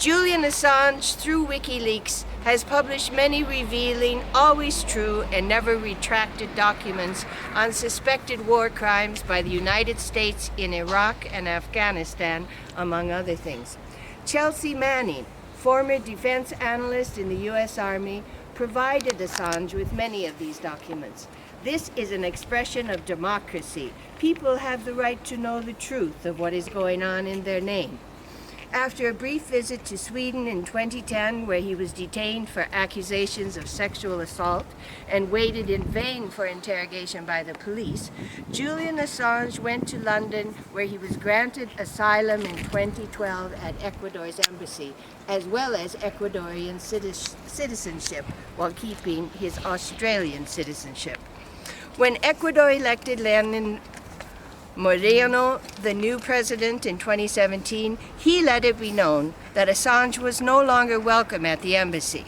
Julian Assange, through WikiLeaks, has published many revealing, always true and never retracted documents on suspected war crimes by the United States in Iraq and Afghanistan, among other things. Chelsea Manning, former defense analyst in the U.S. Army, provided Assange with many of these documents. This is an expression of democracy. People have the right to know the truth of what is going on in their name. After a brief visit to Sweden in 2010, where he was detained for accusations of sexual assault and waited in vain for interrogation by the police, Julian Assange went to London, where he was granted asylum in 2012 at Ecuador's embassy, as well as Ecuadorian citizenship, while keeping his Australian citizenship. When Ecuador elected Lenin Moreno, the new president, in 2017, he let it be known that Assange was no longer welcome at the embassy.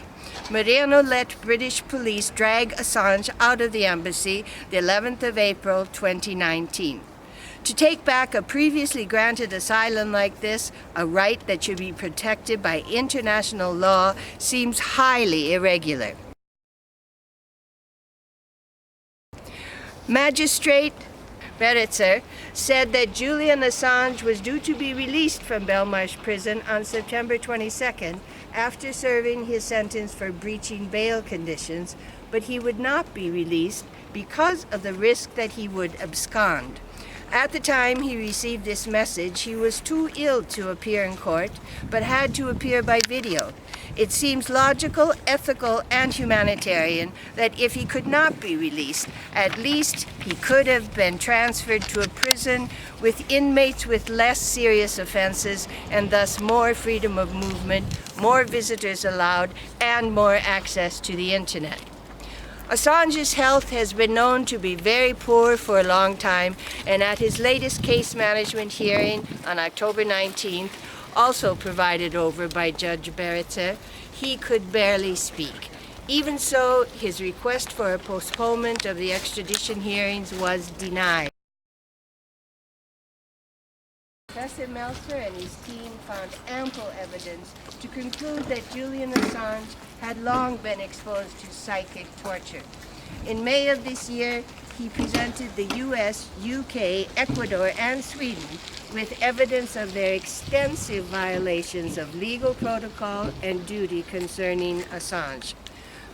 Moreno let British police drag Assange out of the embassy the 11th of April 2019. To take back a previously granted asylum like this, a right that should be protected by international law, seems highly irregular. Magistrate Beretzer said that Julian Assange was due to be released from Belmarsh prison on September 22nd after serving his sentence for breaching bail conditions, but he would not be released because of the risk that he would abscond. At the time he received this message, he was too ill to appear in court, but had to appear by video. It seems logical, ethical, and humanitarian that if he could not be released, at least he could have been transferred to a prison with inmates with less serious offenses, and thus more freedom of movement, more visitors allowed, and more access to the internet. Assange's health has been known to be very poor for a long time, and at his latest case management hearing on October 19th, also provided over by Judge Beretzer, he could barely speak. Even so, his request for a postponement of the extradition hearings was denied. Professor Meltzer and his team found ample evidence to conclude that Julian Assange had long been exposed to psychic torture. In May of this year, he presented the US, UK, Ecuador, and Sweden with evidence of their extensive violations of legal protocol and duty concerning Assange.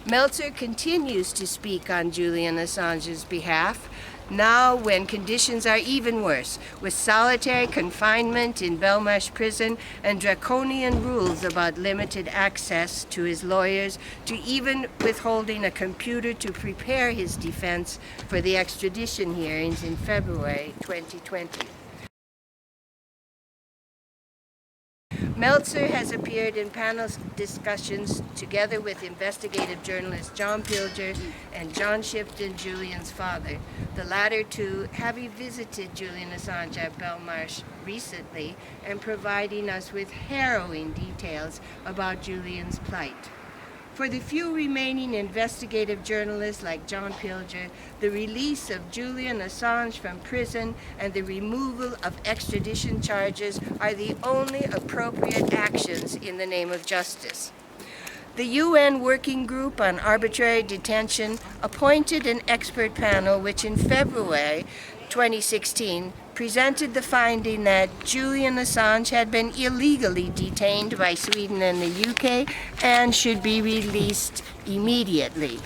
Meltzer continues to speak on Julian Assange's behalf, now when conditions are even worse, with solitary confinement in Belmarsh prison and draconian rules about limited access to his lawyers, to even withholding a computer to prepare his defense for the extradition hearings in February 2020. Meltzer has appeared in panel discussions together with investigative journalists John Pilger and John Shipton, Julian's father, the latter two having visited Julian Assange at Belmarsh recently and providing us with harrowing details about Julian's plight. For the few remaining investigative journalists like John Pilger, the release of Julian Assange from prison and the removal of extradition charges are the only appropriate actions in the name of justice. The UN Working Group on Arbitrary Detention appointed an expert panel which in February 2016 presented the finding that Julian Assange had been illegally detained by Sweden and the UK and should be released immediately.